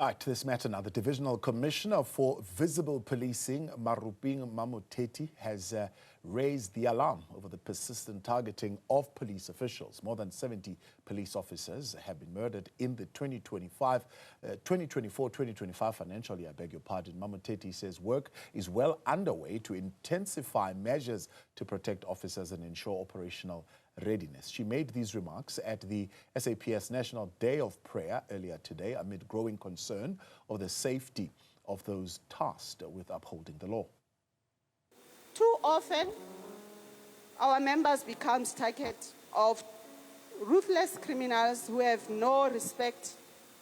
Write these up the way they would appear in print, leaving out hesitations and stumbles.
To this matter now, the Divisional Commissioner for Visible Policing Maropeng Mamotheti has raised the alarm over the persistent targeting of police officials. More than 70 police officers have been murdered in the 2024-2025 financial year. I beg your pardon. Mamotheti says work is well underway to intensify measures to protect officers and ensure operational readiness. She made these remarks at the SAPS National Day of Prayer earlier today amid growing concern of the safety of those tasked with upholding the law. Too often, our members become target of ruthless criminals who have no respect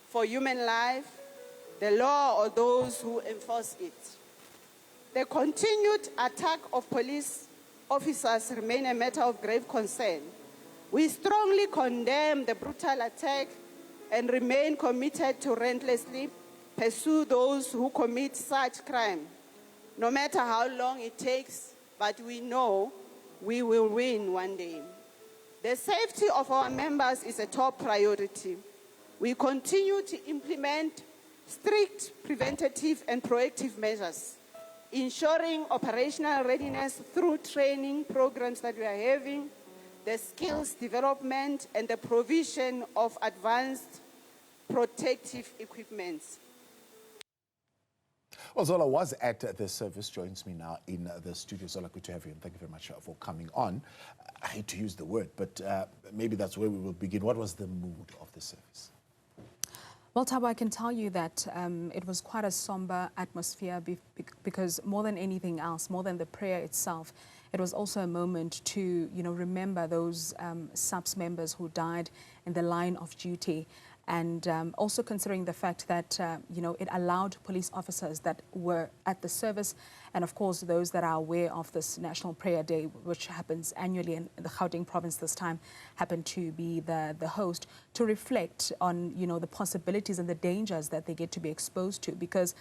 for human life, the law, or those who enforce it. The continued attack of police officers remain a matter of grave concern. We strongly condemn the brutal attack and remain committed to relentlessly pursue those who commit such crime, no matter how long it takes, but we know we will win one day. The safety of our members is a top priority. We continue to implement strict preventative and proactive measures, ensuring operational readiness through training programs that we are having, the skills development, and the provision of advanced protective equipment. Well, Zola was at the service, joins me now in the studio. Zola, good to have you, and thank you very much for coming on. I hate to use the word, but maybe that's where we will begin. What was the mood of the service? Well, Thabo, I can tell you that it was quite a somber atmosphere because more than anything else, more than the prayer itself, it was also a moment to, remember those SAPS members who died in the line of duty. And also considering the fact that, it allowed police officers that were at the service, and of course those that are aware of this National Prayer Day, which happens annually in the Gauteng province this time, happened to be the host, to reflect on, the possibilities and the dangers that they get to be exposed to. Because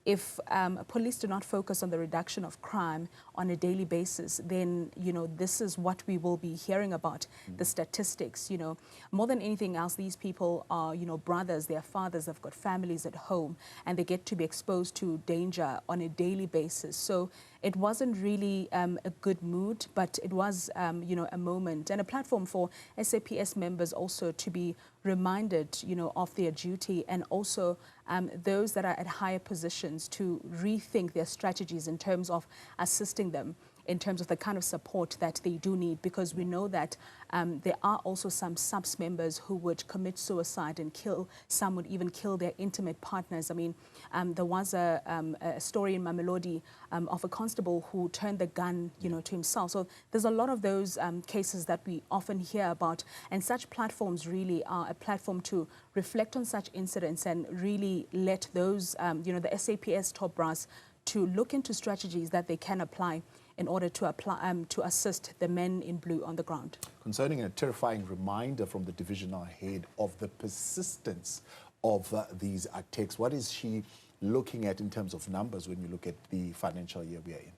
if police do not focus on the reduction of crime on a daily basis, then, this is what we will be hearing about, the statistics. More than anything else, these people are, brothers, they're fathers, they've got families at home, and they get to be exposed to danger on a daily basis. So it wasn't really a good mood, but it was, a moment and a platform for SAPS members also to be reminded, of their duty, and also those that are at higher positions to rethink their strategies in terms of assisting them in terms of the kind of support that they do need, because we know that there are also some SAPS members who would commit suicide and kill, some would even kill their intimate partners. I mean, there was a story in Mamelodi of a constable who turned the gun, to himself. So there's a lot of those cases that we often hear about, and such platforms really are a platform to reflect on such incidents and really let those, the SAPS top brass to look into strategies that they can apply in order to assist the men in blue on the ground. Concerning a terrifying reminder from the divisional head of the persistence of these attacks, what is she looking at in terms of numbers when you look at the financial year we are in?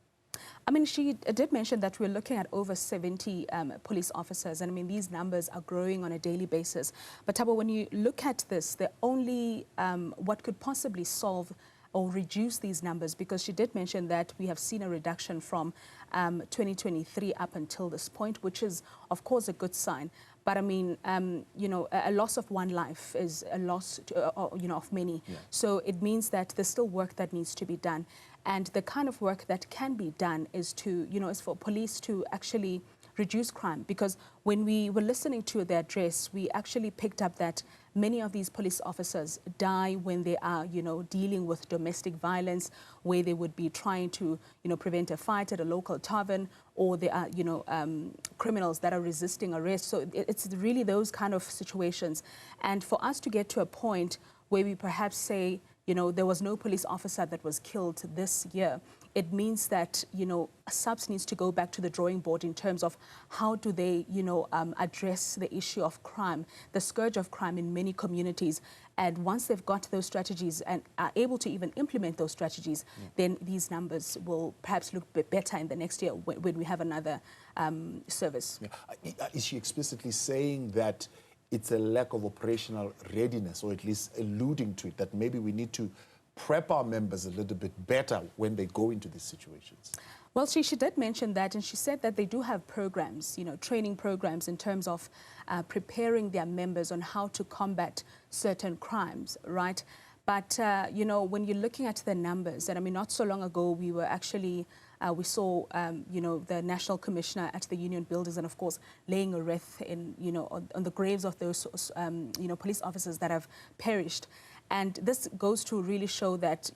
I mean, she did mention that we're looking at over 70 police officers, and I mean, these numbers are growing on a daily basis. But Thabo, when you look at this, the only what could possibly solve or reduce these numbers, because she did mention that we have seen a reduction from 2023 up until this point, which is, of course, a good sign. But I mean, a loss of one life is a loss, of many. Yeah. So it means that there's still work that needs to be done. And the kind of work that can be done is to, is for police to actually reduce crime. Because when we were listening to the address, we actually picked up that many of these police officers die when they are, dealing with domestic violence, where they would be trying to, prevent a fight at a local tavern, or they are, criminals that are resisting arrest. So it's really those kind of situations. And for us to get to a point where we perhaps say, there was no police officer that was killed this year, it means that, SAPS needs to go back to the drawing board in terms of how do they, address the issue of crime, the scourge of crime in many communities. And once they've got those strategies and are able to even implement those strategies, then these numbers will perhaps look better in the next year when we have another service. Yeah. Is she explicitly saying that it's a lack of operational readiness, or at least alluding to it, that maybe we need to prep our members a little bit better when they go into these situations? Well, she did mention that, and she said that they do have programs, training programs in terms of preparing their members on how to combat certain crimes, right? But, when you're looking at the numbers, and I mean, not so long ago, we were actually, we saw, the National Commissioner at the Union Buildings, and of course, laying a wreath in, on the graves of those, police officers that have perished. And this goes to really show that,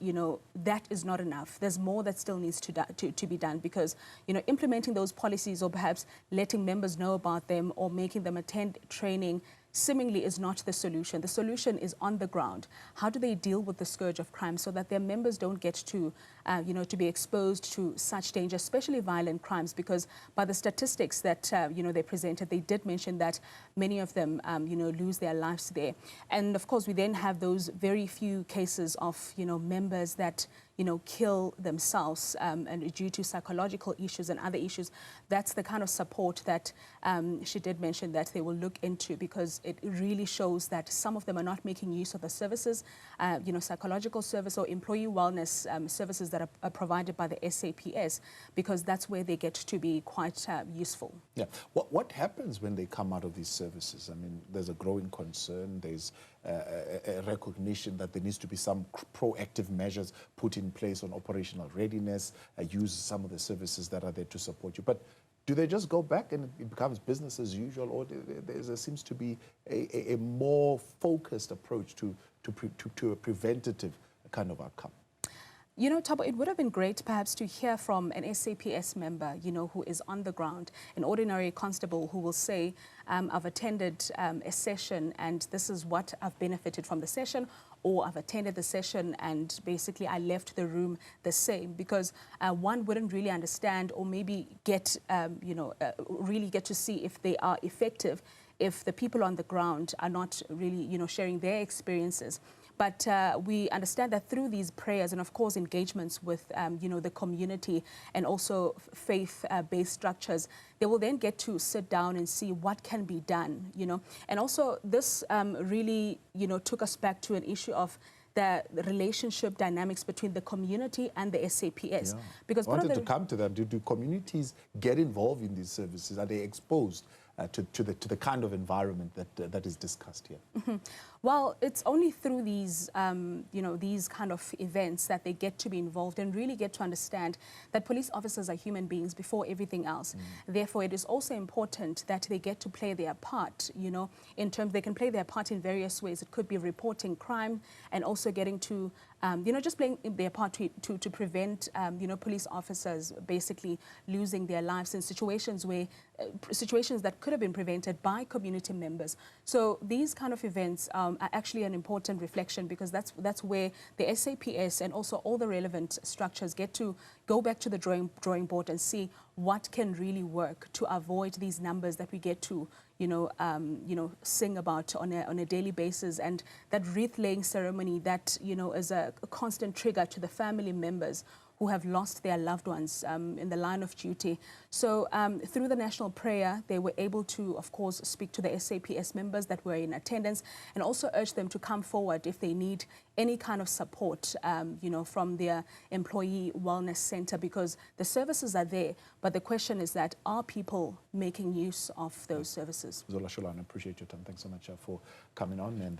that is not enough. There's more that still needs to be done, because, implementing those policies, or perhaps letting members know about them, or making them attend training, seemingly is not the solution. The solution is on the ground. How do they deal with the scourge of crime so that their members don't get to, to be exposed to such danger, especially violent crimes? Because by the statistics that, they presented, they did mention that many of them, lose their lives there. And of course, we then have those very few cases of, members that, kill themselves and due to psychological issues and other issues. That's the kind of support that she did mention that they will look into, because it really shows that some of them are not making use of the services, psychological service or employee wellness services that are provided by the SAPS, because that's where they get to be quite useful. Yeah. What happens when they come out of these services? I mean, there's a growing concern. There's a recognition that there needs to be some proactive measures put in place on operational readiness, use some of the services that are there to support you. But do they just go back and it becomes business as usual, or there seems to be a more focused approach to a preventative kind of outcome? Thabo, it would have been great perhaps to hear from an SAPS member, who is on the ground, an ordinary constable who will say, I've attended a session and this is what I've benefited from the session, or I've attended the session and basically I left the room the same, because one wouldn't really understand, or maybe get, really get to see if they are effective if the people on the ground are not really, sharing their experiences. But we understand that through these prayers and, of course, engagements with, the community and also faith-based structures, they will then get to sit down and see what can be done, And also this really, took us back to an issue of the relationship dynamics between the community and the SAPS. Yeah. Because I wanted to come to that. Do communities get involved in these services? Are they exposed to the kind of environment that is discussed here? Mm-hmm. Well, it's only through these, these kind of events that they get to be involved and really get to understand that police officers are human beings before everything else. Therefore, it is also important that they get to play their part, in terms, they can play their part in various ways. It could be reporting crime and also getting to, just playing their part to prevent, police officers basically losing their lives in situations where, situations that could have been prevented by community members. So these kind of events are actually an important reflection, because that's where the SAPS and also all the relevant structures get to go back to the drawing board and see what can really work to avoid these numbers that we get to sing about on a daily basis, and that wreath-laying ceremony that is a constant trigger to the family members who have lost their loved ones in the line of duty. So through the national prayer, they were able to, of course, speak to the SAPS members that were in attendance, and also urge them to come forward if they need any kind of support, from their employee wellness center, because the services are there. But the question is that, are people making use of those services? Zola Sholwana, I appreciate your time. Thanks so much for coming on. And